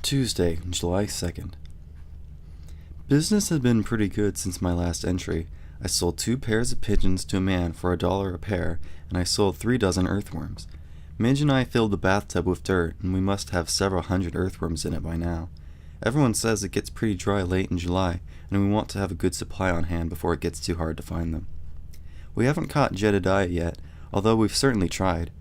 Tuesday, July 2nd. Business has been pretty good since my last entry. I sold 2 pairs of pigeons to a man for $1 a pair, and I sold 3 dozen earthworms. Midge and I filled the bathtub with dirt, and we must have several hundred earthworms in it by now. Everyone says it gets pretty dry late in July, and we want to have a good supply on hand before it gets too hard to find them. We haven't caught Jedediah yet, although we've certainly tried.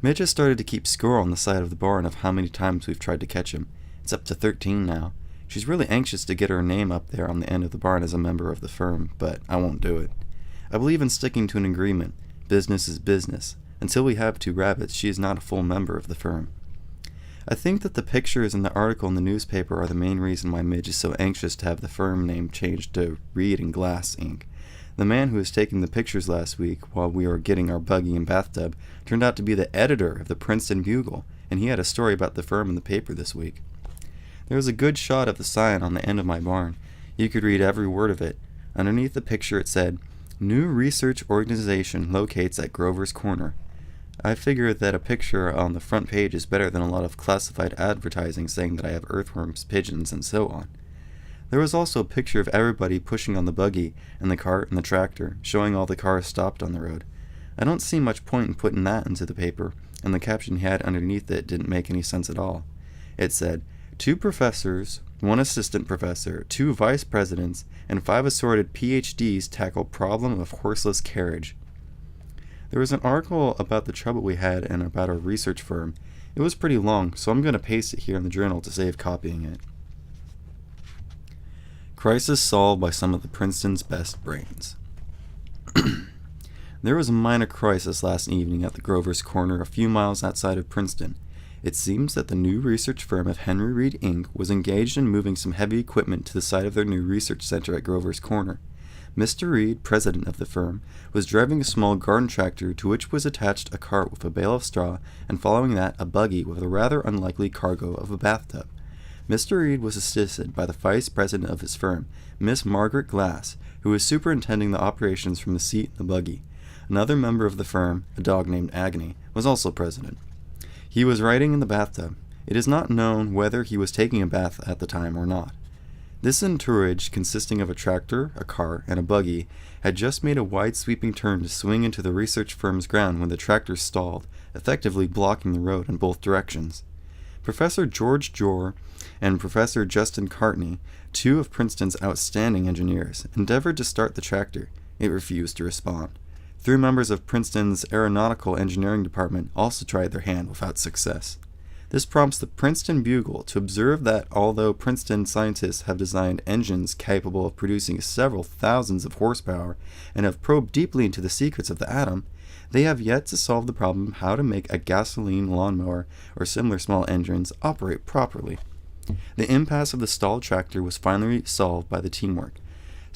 Midge has started to keep score on the side of the barn of how many times we've tried to catch him. It's up to 13 now. She's really anxious to get her name up there on the end of the barn as a member of the firm, but I won't do it. I believe in sticking to an agreement. Business is business. Until we have 2 rabbits, she is not a full member of the firm. I think that the pictures in the article in the newspaper are the main reason why Midge is so anxious to have the firm name changed to Reed and Glass, Inc. The man who was taking the pictures last week while we were getting our buggy and bathtub turned out to be the editor of the Princeton Bugle, and he had a story about the firm in the paper this week. There was a good shot of the sign on the end of my barn. You could read every word of it. Underneath the picture it said, "New Research Organization locates at Grover's Corner." I figure that a picture on the front page is better than a lot of classified advertising saying that I have earthworms, pigeons, and so on. There was also a picture of everybody pushing on the buggy and the cart and the tractor, showing all the cars stopped on the road. I don't see much point in putting that into the paper, and the caption he had underneath it didn't make any sense at all. It said, 2 professors, 1 assistant professor, 2 vice presidents, and 5 assorted PhDs tackle problem of horseless carriage. There was an article about the trouble we had and about our research firm. It was pretty long, so I'm going to paste it here in the journal to save copying it. Crisis solved by some of the Princeton's best brains. There was a minor crisis last evening at the Grover's Corner a few miles outside of Princeton. It seems that the new research firm of Henry Reed, Inc. was engaged in moving some heavy equipment to the site of their new research center at Grover's Corner. Mr. Reed, president of the firm, was driving a small garden tractor to which was attached a cart with a bale of straw, and following that a buggy with a rather unlikely cargo of a bathtub. Mr. Reed was assisted by the vice president of his firm, Miss Margaret Glass, who was superintending the operations from the seat in the buggy. Another member of the firm, a dog named Agony, was also president. He was riding in the bathtub. It is not known whether he was taking a bath at the time or not. This entourage, consisting of a tractor, a cart, and a buggy, had just made a wide sweeping turn to swing into the research firm's ground when the tractor stalled, effectively blocking the road in both directions. Professor George Jor and Professor Justin Cartney, 2 of Princeton's outstanding engineers, endeavored to start the tractor. It refused to respond. 3 members of Princeton's aeronautical engineering department also tried their hand without success. This prompts the Princeton Bugle to observe that although Princeton scientists have designed engines capable of producing several thousands of horsepower and have probed deeply into the secrets of the atom, they have yet to solve the problem of how to make a gasoline lawnmower or similar small engines operate properly. The impasse of the stalled tractor was finally solved by the teamwork.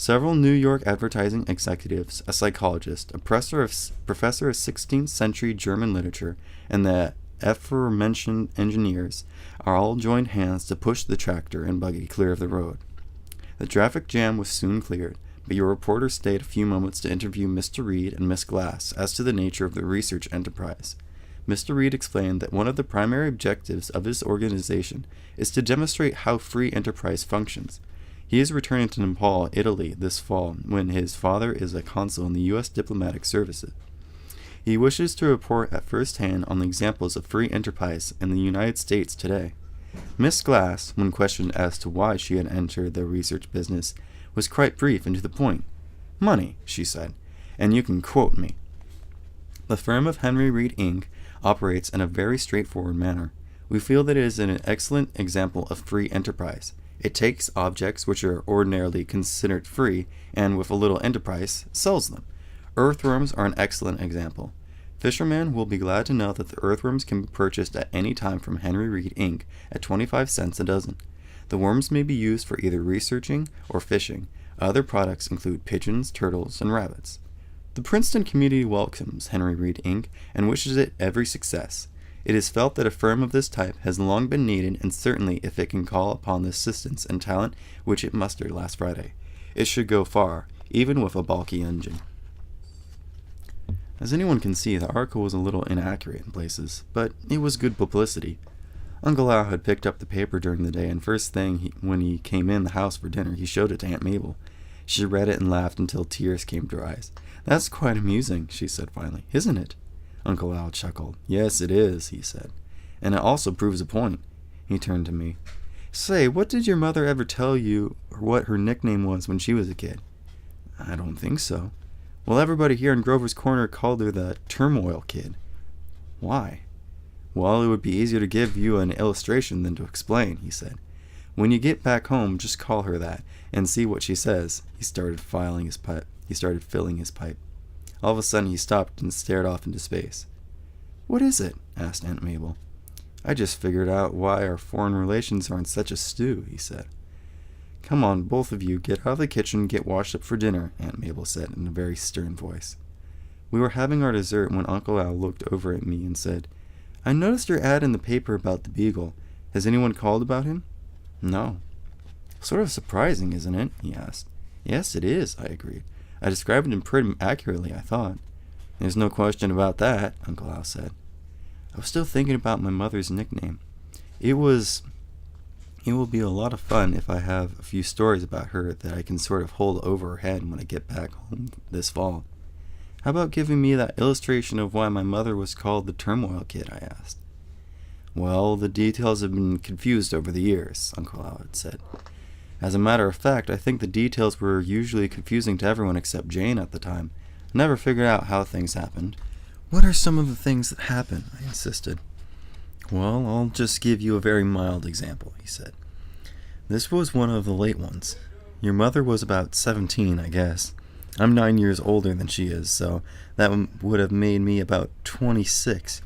Several New York advertising executives, a psychologist, a professor of 16th century German literature, and the aforementioned engineers are all joined hands to push the tractor and buggy clear of the road. The traffic jam was soon cleared, but your reporter stayed a few moments to interview Mr. Reed and Miss Glass as to the nature of the research enterprise. Mr. Reed explained that one of the primary objectives of his organization is to demonstrate how free enterprise functions. He is returning to Nepal, Italy, this fall, when his father is a consul in the U.S. diplomatic services. He wishes to report at first hand on the examples of free enterprise in the United States today. Miss Glass, when questioned as to why she had entered the research business, was quite brief and to the point. "Money," she said, "and you can quote me." The firm of Henry Reed, Inc. operates in a very straightforward manner. We feel that it is an excellent example of free enterprise. It takes objects which are ordinarily considered free, and with a little enterprise, sells them. Earthworms are an excellent example. Fishermen will be glad to know that the earthworms can be purchased at any time from Henry Reed, Inc. at 25 cents a dozen. The worms may be used for either researching or fishing. Other products include pigeons, turtles, and rabbits. The Princeton community welcomes Henry Reed, Inc. and wishes it every success. It is felt that a firm of this type has long been needed, and certainly if it can call upon the assistance and talent which it mustered last Friday, it should go far, even with a balky engine. As anyone can see, the article was a little inaccurate in places, but it was good publicity. Uncle Al had picked up the paper during the day, and first thing when he came in the house for dinner, he showed it to Aunt Mabel. She read it and laughed until tears came to her eyes. "That's quite amusing," she said finally, "isn't it?" Uncle Al chuckled. "Yes, it is," he said. "And it also proves a point." He turned to me. "Say, what did your mother ever tell you, or what her nickname was when she was a kid?" "I don't think so." "Well, everybody here in Grover's Corner called her the Turmoil Kid." "Why?" "Well, it would be easier to give you an illustration than to explain," he said. "When you get back home, just call her that, and see what she says." He started filling his pipe. All of a sudden, he stopped and stared off into space. "What is it?" asked Aunt Mabel. "I just figured out why our foreign relations are in such a stew," he said. "Come on, both of you, get out of the kitchen and get washed up for dinner," Aunt Mabel said in a very stern voice. We were having our dessert when Uncle Al looked over at me and said, "I noticed your ad in the paper about the beagle. Has anyone called about him?" "No." "Sort of surprising, isn't it?" he asked. "Yes, it is," I agreed. "I described him pretty accurately, I thought." "There's no question about that," Uncle Al said. I was still thinking about my mother's nickname. It will be a lot of fun if I have a few stories about her that I can sort of hold over her head when I get back home this fall. "How about giving me that illustration of why my mother was called the Turmoil Kid?" I asked. "Well, the details have been confused over the years," Uncle Al had said. "As a matter of fact, I think the details were usually confusing to everyone except Jane at the time. I never figured out how things happened." "What are some of the things that happen?" I insisted. "Well, I'll just give you a very mild example," he said. "This was one of the late ones. Your mother was about 17, I guess. I'm 9 years older than she is, so that would have made me about 26.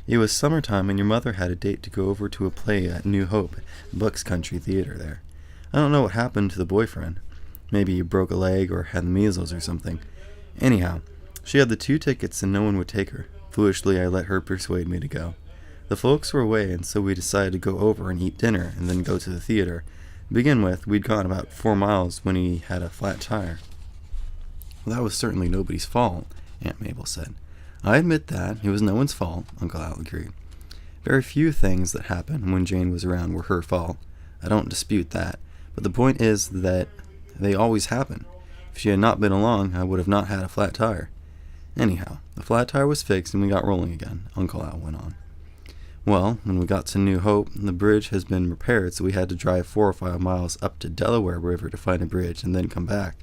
It was summertime, and your mother had a date to go over to a play at New Hope, Buck's Country Theater there. I don't know what happened to the boyfriend. Maybe he broke a leg or had the measles or something. Anyhow, she had the 2 tickets and no one would take her. Foolishly, I let her persuade me to go. The folks were away, and so we decided to go over and eat dinner and then go to the theater. To begin with, we'd gone about 4 miles when he had a flat tire." "Well, that was certainly nobody's fault," Aunt Mabel said. "I admit that. It was no one's fault," Uncle Al agreed. "Very few things that happened when Jane was around were her fault. I don't dispute that. But the point is that they always happen. If she had not been along, I would have not had a flat tire. Anyhow, the flat tire was fixed and we got rolling again," Uncle Al went on. "Well, when we got to New Hope, the bridge has been repaired, so we had to drive 4 or 5 miles up to Delaware River to find a bridge and then come back."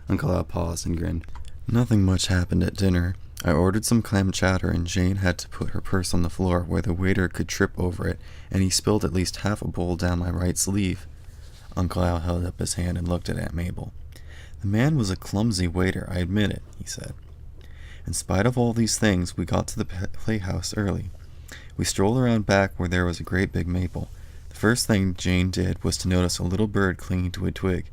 Uncle Al paused and grinned. "Nothing much happened at dinner. I ordered some clam chowder, and Jane had to put her purse on the floor where the waiter could trip over it, and he spilled at least half a bowl down my right sleeve." Uncle Al held up his hand and looked at Aunt Mabel. "The man was a clumsy waiter, I admit it," he said. "In spite of all these things, we got to the playhouse early. We strolled around back where there was a great big maple. The first thing Jane did was to notice a little bird clinging to a twig.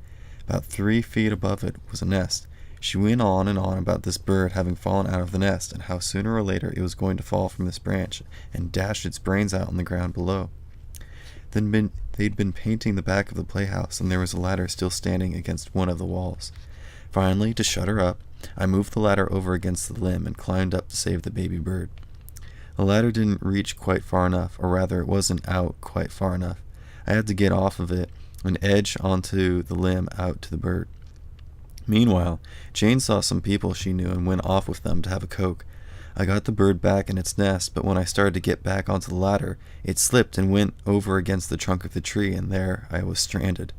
About 3 feet above it was a nest. She went on and on about this bird having fallen out of the nest, and how sooner or later it was going to fall from this branch and dash its brains out on the ground below. They'd been painting the back of the playhouse, and there was a ladder still standing against one of the walls. Finally, to shut her up, I moved the ladder over against the limb and climbed up to save the baby bird. The ladder didn't reach quite far enough, or rather it wasn't out quite far enough. I had to get off of it and edge onto the limb out to the bird. Meanwhile, Jane saw some people she knew and went off with them to have a Coke. I got the bird back in its nest, but when I started to get back onto the ladder, it slipped and went over against the trunk of the tree, and there I was stranded.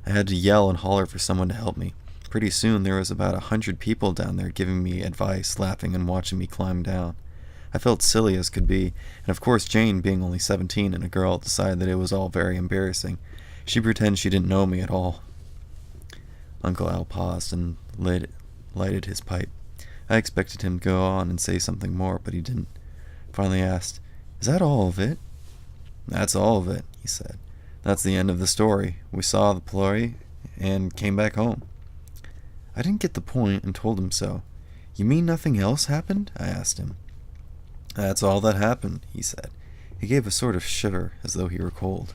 I had to yell and holler for someone to help me. Pretty soon there was about 100 people down there giving me advice, laughing, and watching me climb down. I felt silly as could be, and of course Jane, being only 17 and a girl, decided that it was all very embarrassing. She pretended she didn't know me at all." Uncle Al paused and lighted his pipe. I expected him to go on and say something more, but he didn't. Finally asked, "Is that all of it?" "That's all of it," he said. "That's the end of the story. We saw the play and came back home." I didn't get the point and told him so. "You mean nothing else happened?" I asked him. "That's all that happened," he said. He gave a sort of shiver, as though he were cold.